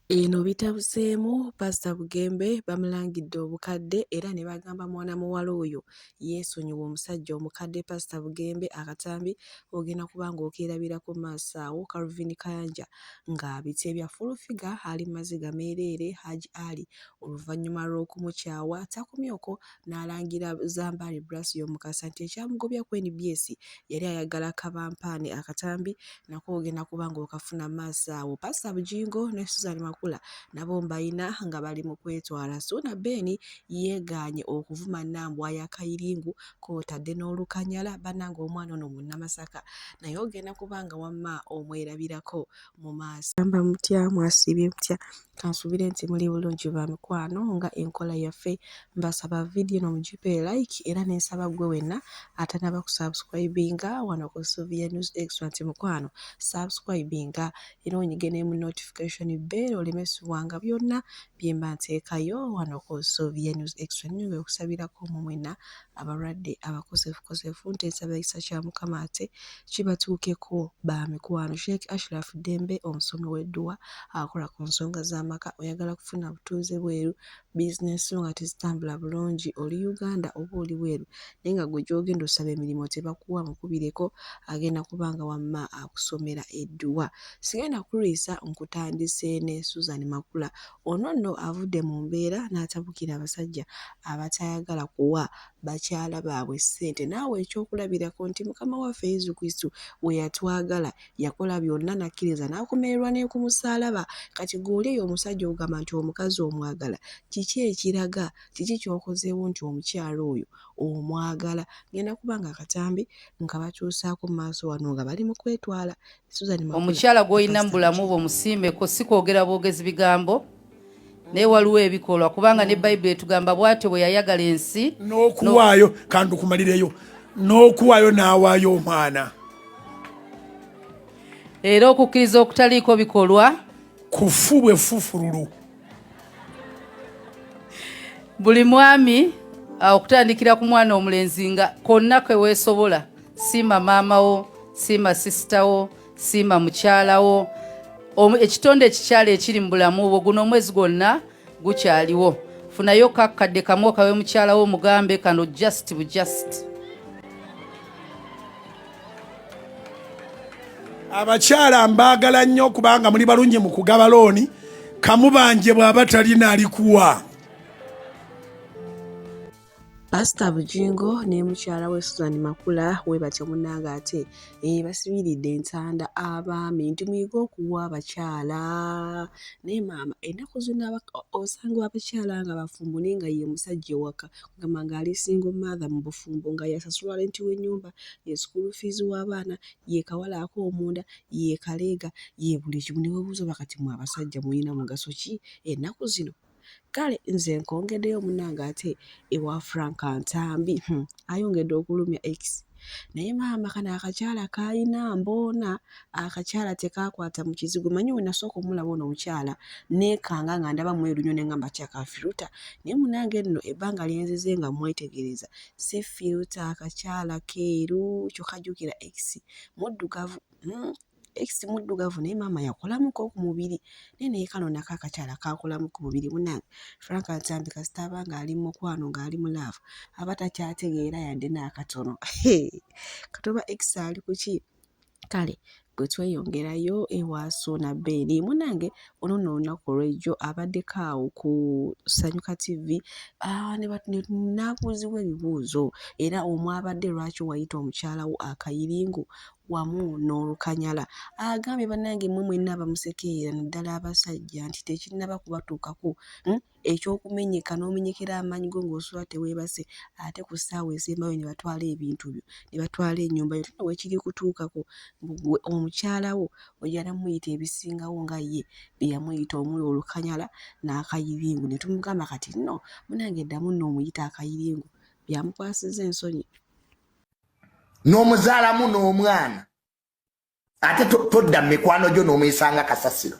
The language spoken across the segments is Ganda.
Eno bitabuseemu Pastor Bugembe bamulangidde obukadde era ne bagamba mwana muwala oyo yeesonyiwa omusajja omukadde Pastor Bugembe akatambi ogenda kuba ng'okeerabira ku maaso awo Calvin Kayanja ng'abitse bya fulufiga ali maziga meereere Haji Ali oluvannyuma lw'okumukyawa takomyeko n'alangira Zambali Blasio Mukasa nti ekyamugobya ku NBS yali ayagala kabampaane akatambi nako ogenda kuba ng'okafuna maaso awo Pastor Bujingo ne Susan Makula nabo mbayina nga bali mu kwetwala Suna Beni yeegaanye okuvuma Nambwa ya Kayiringu kw'otadde n'olukanyala bannange omwana ono munnamasaka naye ogenda kubanga wamma omwerabirako mu maaso amba mutya mwasiibye mutya kansubire nti muli bulungi ba mikwano nga enkola yaffe mbasaba vidiyo no mugipe like era nensaba gwe wenna atanaba kusubscribinga wano ku Sylvia News Extra nti mukwano subscribinga era onyige ne mu notification bell olemesibwanga byonna bye mba nteekayo wano ku Sylvia News Extra nyonga okusabirako mu mwenna abalwadde abakosefukosefu ntensaba ekisa kya Mukama ate kibatuukeko ba mikwano Sheikh Ashraf Dembe omusomi w'edduwa akola ku nsonga z'amaka oyagala kufuna butuuze bweru bizinesi nga tezitambula bulungi oli Uganda oba oli bweru naye nga gwe gy'ogenda osaba emirimu tebakuwa mukubireko agenda kubanga wamma akusomera edduwa sigenda kulwisa nkutandise ne Susan Makula ono nno avudde mu mbeera n'atabukira abasajja abatayagala kuwa bakyala baabwe ssente naawe ekyokulabirako nti Mukama waffe Yesu Kristo we yatwagala yakola byonna nakkiriza n'akomererwa ne ku musaalaba kati gw'oli eyo omusajja ogamba nti omukazi omwagala kiki ekiraga kiki ky'okozeewo nti omukyala oyo omwagala ngenda kubanga akatambi nga batuusaako mu maaso wano nga bali mu kwetwala omukyala gw'olina mu bulamu bwo musimbeko si kwogera bwogezi bigambo naye waliwo ebikolwa kubanga ne Bayibuli etugamba bw'atyo bwe yayagala ensi n'okuwaayo kandi okumalireyo n'okuwaayo n'awaayo omwana era okukkiriza okutaliiko bikolwa kufu bwe fufululu buli mwami okutandikira ku mwana omulenzi nga konna kwe weesobola siima maama wo siima sisita wo siima mukyala wo ekitonde ekikyala ekiri mu bulamu bwo guno omwezi gwonna gukyaliwo funayo kakkadde kamu okawe mukyala wo mugambe kano just bujust abakyala mbaagala nnyo kubanga muli balungi mu kugaba looni kamubanje bw'aba talina alikuwa Pastor Bujingo ne mukyala we Susan Makula we batya munnanga ate basibiridde entanda abaami nti muyiga okuwa abakyala naye maama ennaku zonna osanga abakyala nga bafumbo naye nga ye musajja ewaka kugamba ng'ali single mother mu bufumbo nga yasasula renti w'ennyumba ye school fees w'abaana ye kawala ak'omunda ye kaleega ye buli kimu ne weebuuza bakati mu abasajja mulina mugaso ki ennaku zino kale nze nkongeddeyo munnanga ate ewa Frank Ntambi ayongedde okulumya X naye maama kano akakyala kaalina mboona akakyala tekakwata mu kizigo manyi we nasooka omulaba ono omukyala neekanga nga ndaba mweru nnyo ne ngamba kyakafiruta naye munnange nno ebbanga lyenzize nga mwetegereza si firuta akakyala keeru kyokka jjukira X muddugavu X muddugavu naye maama yakolamuko ku mubiri naye kano nako akakyala kakolamu ku mubiri munnange Frank Ntambi kasita abanga ali mukwano ng'ali mu laavu aba takyategeera yadde n'akatono katoba X ali ku ki kale bwe tweyongerayo ewa Suna Beni munnange ono nno olunaku olw'ejjo abaddeko awo ku Sanyuka TV n'abuuzibwa ebibuuzo era omwabadde lwaki wayita omukyala wo Akayiringu wamu n'olukanyala agambye bannange mmwe mwenna abamusekeera naddala abasajja nti tekinnaba kubatuukako ekyokumenyeka n'omenyekera amaanyi go ng'osula teweebase ate ku ssaawa esembayo ne batwala ebintu byo ne batwala ennyumba yo tuna weekiri kutuukako omukyala wo ojja namuyita ebisingawo nga ye bye yamuyita omuli olukanyala n'Akayiringu ne tumugamba kati nno munnange ddamu nno omuyita Akayiringu byamukwasiza ensonyi n'omuzaalamu n'omwana ate todda mu mikwano gyo n'omuyisanga kasasiro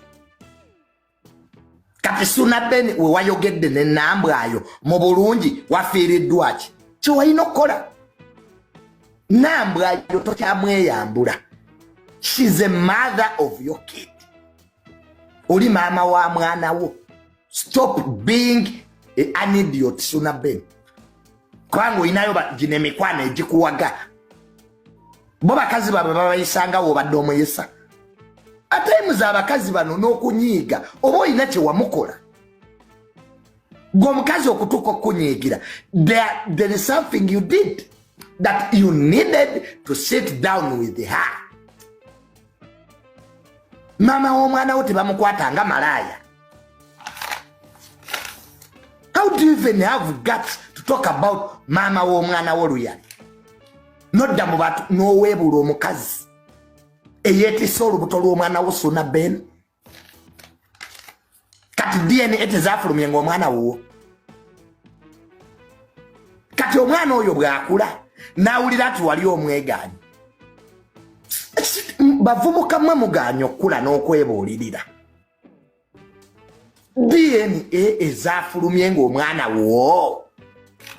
kati Suna Beni we wayogedde ne Nambwayo mu bulungi wafiiriddwa ki kyewalina okukola Nambwayo tokyamweyambula she's a mother of your kid oli mama wa mwana wo. Stop being an idiot, Suna Ben. Kwangu inayo gine mikwano ejikuwaga. Boba kazi baba bayisanga wo badomo yesa. Ate muza abakazi bano n'okunyiiga oba ina kye wamukola. Gomukazi okutuka okunyiigira. There is something you did that you needed to sit down with her. Mama w'omwana wo tebamukwatanga malaya. How do you even have guts to talk about mama w'omwana wo Luyali? Nodda mu bantu n'oweebula omukazi eyeetisa olubuto lw'omwana wo Suna Ben. Kati DNA etezafulumye ng'omwana wo. Kati omwana oyo bw'akula n'awulira nti wali omwegaanyi. Bavubuka mmwe mugaanyi okukula n'okwebuulirira. DNA ezafulumye ng'omwana wo.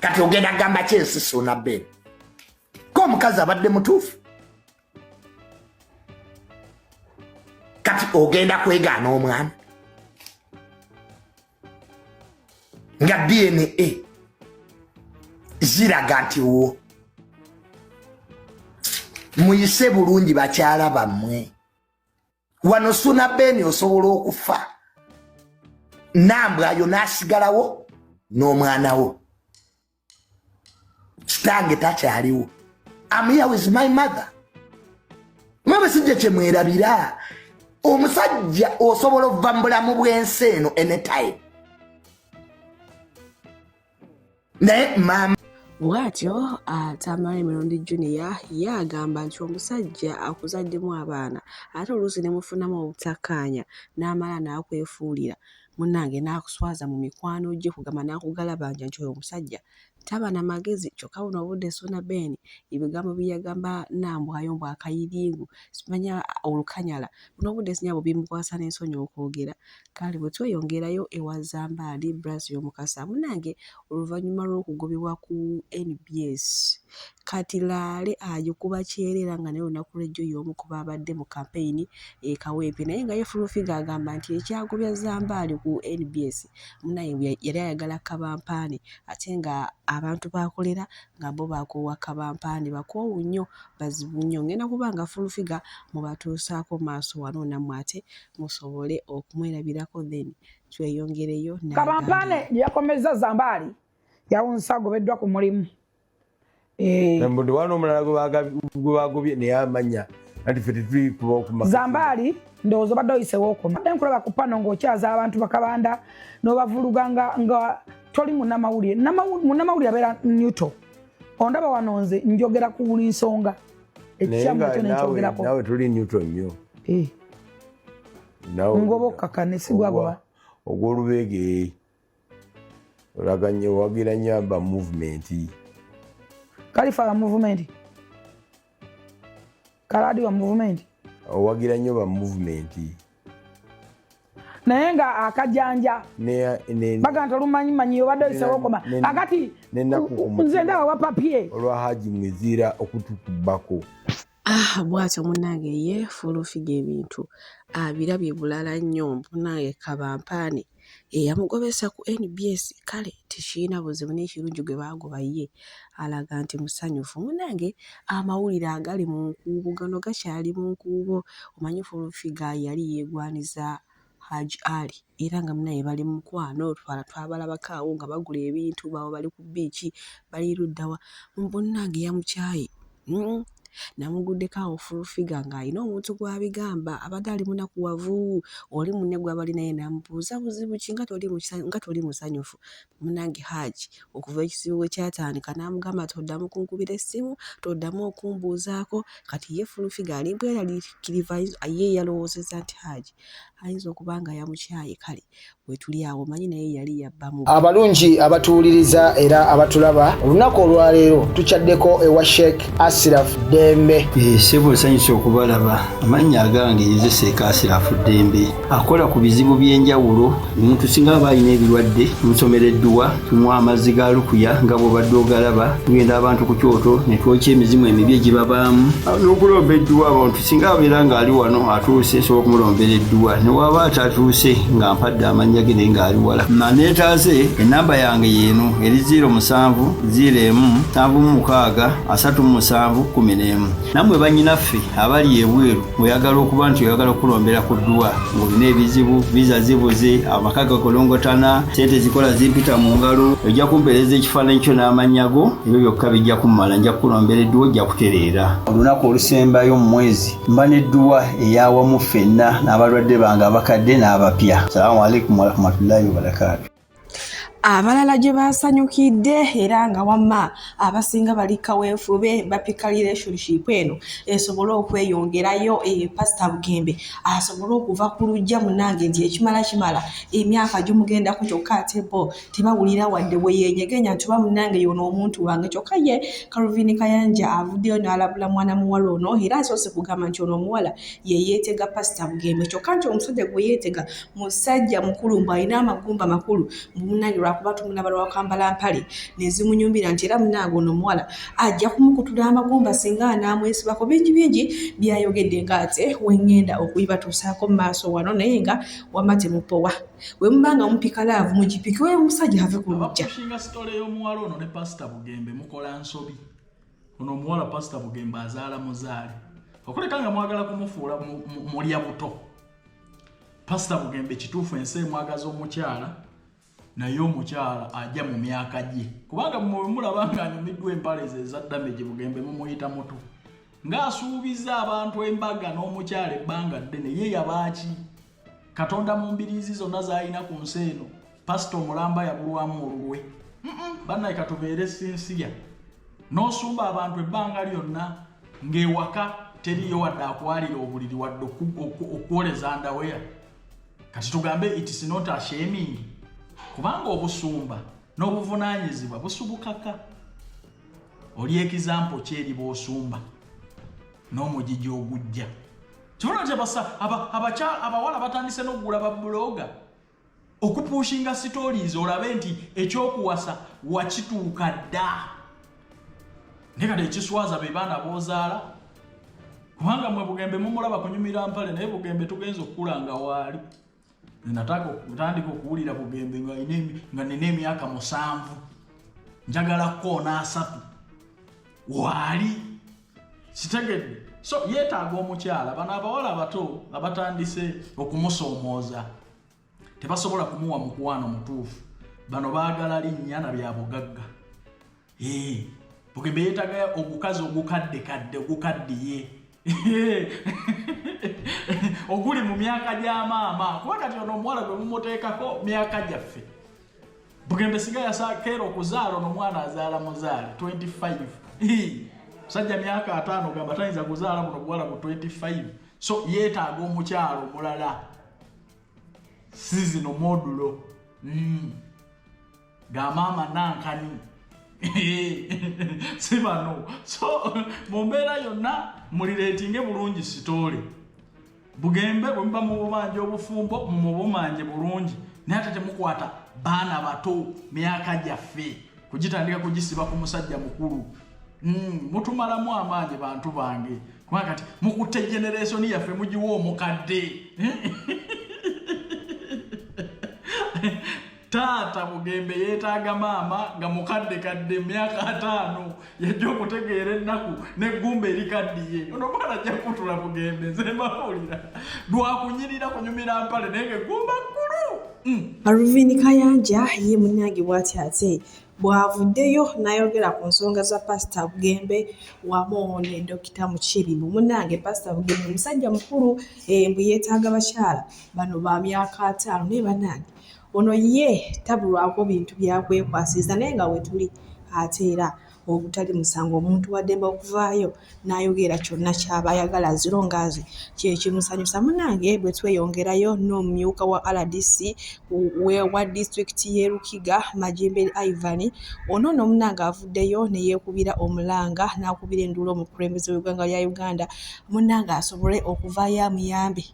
Kati ogenda gamba kyensi Suna Ben. Ko omukazi abadde mutuufu. Kati ogenda kwegaana omwana. Nga DNA ziraga nti wo. Muyise bulungi bakyala bammwe. Wano Suna Ben osobola okufa. Nambwayo n'asigalawo n'omwana wo. Kitange takyaliwo. I'm here with my mother. Mama sijja kye mwerabira. Omusajja osobola okuva mu bulamu bw'ensi eno anytime. Naye mama bw'atyo Tamale Mirundi Junior yagamba nti omusajja akuzaddemu abaana ate oluusi ne mufunamu obutakkaanya n'amala n'akwefuulira munnange n'akuswaza mu mikwano gye kugamba n'akugalabanja nti oyo omusajja taba na magezi kyokka buno obudde Suna Ben ebigambo bye yagamba Nambwayo bw'akayiringu simanya olukanyala buno obudde sinyabo bimukwasa n'ensonyi okwogera kale bwe tweyongerayo ewa Zambali Bras y'omukasa munnange oluvannyuma lw'okugobebwa ku NBS kati laale agikuba kyerera nga naye olunaku lw'ejjo y'omu kuba abadde mu campaign Kawempe naye nga ye Fulufiga agamba nti ekyagobya Zambali ku NBS munnange yali ayagala Kabampaane ate nga abantu bakolera nga bo bakowa Kabampaane bakoowu nnyo bazibu nnyo ngenda kubanga Fulufiga mubatuusaako maaso wano nammwe ate musobole okumwerabirako then tweyongereyo Kabampaane yakomeza Zambali yawunsa agobeddwa ku mulimu. Mbundi wano omulala gwe bagobye naye amanya anti ffe tetuli kuba okumaka. Zambali ndowooza obadde oyisewo okoma. Adde nkulaba ku pano ng'okyaza abantu bakabanda n'obavuluga nga toli munnamawulire. Munnamawulire abeera Newton. Ondaba wano nze njogera ku buli nsonga. Ekyamu ekyo nekyogerako. Nawe tuli Newton nnyo. Ngobokkaka ne sigwagoba. Ogw'olubeege olaganye wagira nyamba movement. Kalifa wa movement. Kaladi wa movement. Owagira nnyo ba movement. Naye nga akajanja baganta olumanyimanyi obadde oyisewo okoma akati nze ndawa wa papier olwa Haji Mwizira okutukubako. Bw'atyo munnange ye Fulufiga ebintu abirabye bulala nnyo munnange Kabampaane eyamugobesa ku NBS kale tekiina buzibu n'ekirungi gwe baagoba ye alaga nti musanyufu munnange amawulire agali mu nkuubo gano gakyali mu nkuubo omanyi Fulufiga yali yeegwaniza Haji Ali era nga munaye bali mu mukwano twabalabako awo nga bagula ebintu bawo bali ku biiki bali luddawa munnange yamukyaye namuguddeko awo Fulufiga ng'alina omuntu gw'abigamba abadde ali munakuwavu oli munne gw'abali naye namubuuza buzibu ki nga toli musanyufu munnange Haji okuva ekizibu we kyatandika n'amugamba toddamu kunkubira essimu toddamu okumbuuzaako kati ye Fulufiga ali bweraliikiriva ye yalowoozezza nti Haji ayinza okuba nga yamukyaye kale bwe tuli awo manyi naye yali yabbamu. Abalungi abatuwuliriza era abatulaba olunaku olwaleero tukyaddeko ewa Sheikh Ashraf Dembe. Sebo nsanyusa okubalaba amannya agange Yozefu Ashraf Dembe akola ku bizibu by'enjawulo omuntu singa aba alina ebirwadde musomereddwa tumuwa amazzi ga lukuya nga bw'obadde ogalaba tugenda abantu ku kyoto ne twokya emizimu emibi egibabaamu n'okulomba edduwa abantu singa abeera ng'ali wano atuuse sobola okumulombeera edduwa newaba atatuuse nga mpadde amannya ge naye ng'ali wala neetaaze ennamba yange yeeno eri 0707363711 nammwe bannyinaffe abali ebweru oyagala okuba nti oyagala okulombera ku ddwa ng'olina ebizibu viza zibuze amaka gakolongotana sente zikola zimpita mu ngalo ojja kumpeereza ekifaananyi kyo n'amannya go ebyo byokka bijja kummala nja kukulombera edduwa ojja kutereera olunaku olusembayo mu mwezi mba n'edduwa eyawamu ffenna n'abalwadde bange abakadde n'abapya. Salaamu alaikum warahmatullahi wabarakatuh. Abalala gye basanyukidde era nga wamma abasinga bali kaweefube bapika relationship eno esobole okweyongerayo Pastor Bugembe asobole okuva ku lujja munange nti ekimala emyaka gy'omugenda ku kyokka ate bo tebawulira wadde bwe yenyegenya nti oba munange yono omuntu wange kyokka ye Calvin Kayanja avuddeyo n'alabula mwana muwala ono era asoose kugamba nti ono omuwala ye yeetega Pastor Bugembe kyokka nti omusajja gwe yeetega musajja mukulu alina amagumba makulu munange kuba tumulaba lwakambala mpale nezimunyumbira nti era munange ono omuwala ajja kumukutula amagumba singa n'amwesibako bingi byayogedde ng'ate wengenda okuyibatuusaako mu maaso wano naye nga wamma temupowa we mubanga mupika laavu mugipiki we musajja ave ku lujja. Abakushinga sitole y'omuwala ono ne Pastor Bugembe mukola nsobi. Ono omuwala Pastor Bugembe azaala muzaale okuleka nga mwagala kumufuula mulya buto. Pastor Bugembe kituufu ensi emwagaza omukyala naye omukyala ajja mu myaka gye kubanga mulaba nga anyumiddwa empale ze eza damage Bugembe mumuyita muto ng'asuubiza abantu embaga n'omukyala ebbanga ddene ye yabaaki Katonda mu mbiriizi zonna z'alina ku nsi eno Pastor Mulamba yabulwamu olulwe bannaye katubeere sinsiya n'osumba abantu ebbanga lyonna ng'ewaka teriyo wadde akwalira obuliri wadde okwoleza ndaweya kati tugambe it is not a shaming kubanga obusumba n'obuvunaanyizibwa busubukaka oli ekizampo kyeri bw'osumba n'omugigi ogujja kibona nti abawala batandise n'okugula babuloga okupushinga stories olabe nti ekyokuwasa wakituuka dda nekati ekiswaza be baana b'ozaala kubanga mwe Bugembe mumulaba kunyumira mpale naye Bugembe tugenza okukulanga waali nataka kutandika okuwulira Bugembe nga nina emyaka 7 njagala koona 3 waali kitegedde so yeetaaga omukyala bano abawala abato abatandise okumusoomooza tebasobola kumuwa mukwano mutuufu bano baagala linnya na bya bugagga Bugembe yeetaaga ogukazi ogukaddiye oguli mu myaka gya maama kuba kati ono omuwala gwe mumuteekako myaka gyaffe Bugembe singa yasakeera okuzaala ono omwana azaala muzaale 25 musajja myaka 5 gamba tayinza kuzaala buno buwala ku 25 so yeetaaga omukyalo omulala si zino modulo ga maama nankani si bano so mu mbeera yonna mulireetinge bulungi sitoole Bugembe bwe muba mu bumanje obufumbo mu bumanje bulungi naye ate temukwata baana bato myaka gyaffe kugitandika kugisiba ku musajja mukulu mutumalamu amaanyi bantu bange kubanga kati mukutte generation yaffe mugiwa omukadde Taata Bugembe yeetaaga maama nga mukadde myaka 5 yajja okutegeera ennaku n'eggumba erikaddiye ono mwana ajja kutula Bugembe nze mbawulira lwakunyirira kunyumira mpale naye ng'eggumba kkulu. Calvin Kayanja ye munnange bw'ati ate bw'avuddeyo n'ayogera ku nsonga za Pastor Bugembe wamu ne Dr. Muchirimu munnange Pastor Bugembe musajja mukulu mbu yeetaaga bakyala bano ba myaka 5 naye bannange ono ye tabulwako bintu byakwekwasiza naye nga we tuli ate era obutali musango omuntu waddemba okuvaayo n'ayogera kyonna ky'aba ayagala zirongazi kyekimusanyusa munnange bwe tweyongerayo n'omumyuka wa RDC wa disitulikiti y'e Lukiga Majimbe Ivan ono n'omunnange avuddeyo ne yeekubira omulanga n'akubira enduula omukulembeze w'eggwanga lya Uganda munnange asobole okuvaayo amuyambe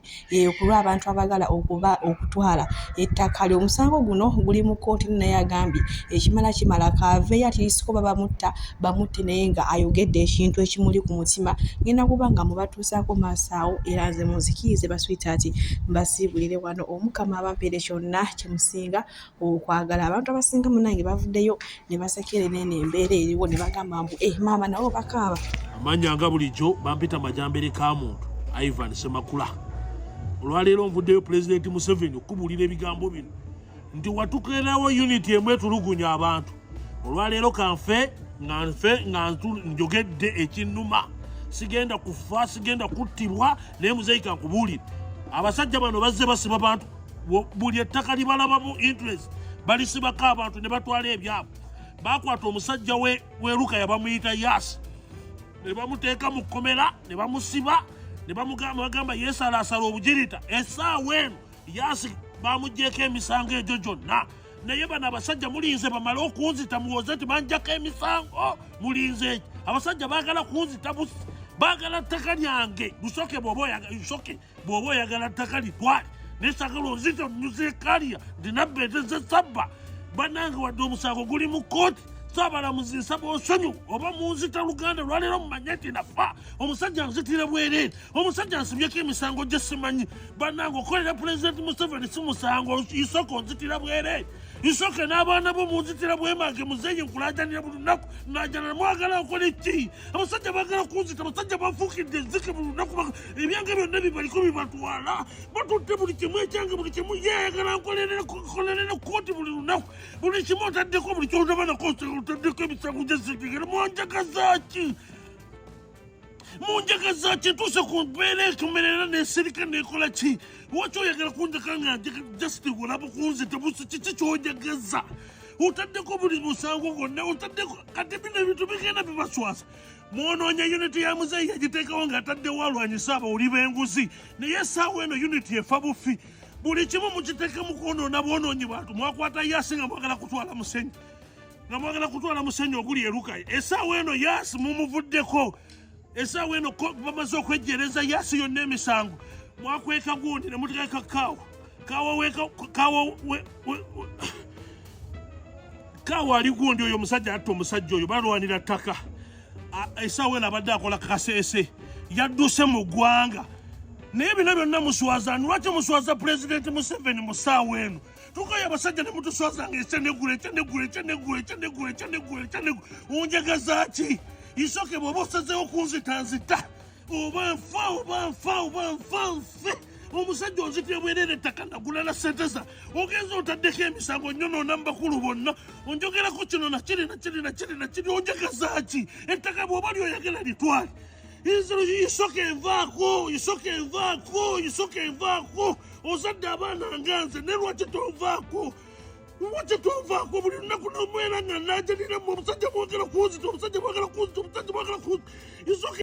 okulwa abantu abagala okutwala ettaka lye omusango guno guli mu kkooti naye agambye ekimala kaveeyo atirisiko baba mutta bamutte naye nga ayogedde ekintu ekimuli ku mutima ngenda kuba nga mubatuusaako maaso era nze munzikirize baswitaati mbasiibulire wano omukama abampeere kyonna kyemusinga okwagala. Abantu abasinga munange bavuddeyo ne basekera nene embeera eriwo ne bagamba mbu maama nabo bakaaba. Amanya nga bulijjo bampita majambere ka muntu Ivan Semakula. Olwaleero nvuddeyo Pulezidenti Museveni okubuulira ebigambo bino nti watukeerawo unity emu etulugunya abantu. Olwaleero kanfe nga njogedde ekinnuma. Sigenda kufa, sigenda kuttibwa naye muzeeyi kankubuulire. Abasajja bano bazze basiba bantu buli ettaka libalabamu interest balisibako abantu ne batwala ebyabo. Bakwata omusajja weeruka yabamuyita Yasi ne bamuteeka mu kkomera ne bamusiba ne bagamba yeesalaasala obugirita. Essaawa eno Yasi bamuggyeko emisango egyo gyonna. Naye bano abasajja mulinze bamale okunzita muwoze nti banjako emisango mulinze eki. Abasajja baagala kunzita busi baagala ttaka lyange lusoke bw'oba oyagala ttaka litwale nesagala onzita omuzeekaliya nti nabbeteze sabba bannange wadde omusango guli mu kooti saabalamuzi nsaba onsonyiwe oba munzita Luganda lwaleero mumanye nti nafa. Omusajja nzitira bwereere, omusajja nsibyeko emisango gye simanyi. Bannange okolera Pulezidenti Museveni si musango, isoko nzitira bwereere. Isoke n'abaana bo munzitira bwemange muzeeyi nkulaajanira buli lunaku naajana mwagala okola ki? Abasajja baagala kunzita, abasajja bafuukidde ezzike buli lunaku ebyange byonna bibaliko bibatwala batutte buli kimu ekyange buli kimu yeeyagala nkolerere kooti buli lunaku buli kimu otaddeko buli kyolutabanako otaddeko emisango gy'essekegera munjagazaaki ntuuse ku mbeera ekumerera neesirika neekola ki? Waki oyagala kunjaka nga jasiti olaba kunzita busi kiki ky'ojagaza? Otaddeko buli musango gwonna otaddeko kati bino ebintu bigenda bibaswasa. Mwononya unity ya muzeeyi yagiteekawo ng'ataddewo alwanyisa abawuli b'enguzi naye essaawa eno unity efa bufi. Buli kimu mukiteeka mu kwonoona bwonoonyi bantu. Mwakwata Yasi nga mwagala kutwala musenyi oguli erukaye. Essaawa eno Yasi mumuvuddeko. Essaawa eno bamaze okwejjereza Yasi yonna emisango. Mwakweka gundi ne muteeka kaawa ali gundi oyo omusajja atta omusajja oyo balwanira ttaka. Essaawa eno abadde akola kaseese yadduse mu ggwanga. Naye bino byonna muswaza. Lwaki muswaza Pulezidenti Museveni mu ssaawa eno? Tukayo abasajja ne mutuswaza nga ekyenegula. Onjagaza ki? Isoke bw'oba osazeewo kunzitanzita oba nfa nfe. Omusajja onzitira bwereere ettaka nagula na ssente za ogenza otaddeko emisango nyonoona mu bakulu bonna onjogerako kino nakiri onjagaza ki? Ettaka bw'oba lyoyagala litwale. Isoke envaako ozadde abaana nga nze ne lwaki tonvaako buli lunaku n'omwera nga naajanira mu omusajja mwagala kunzita.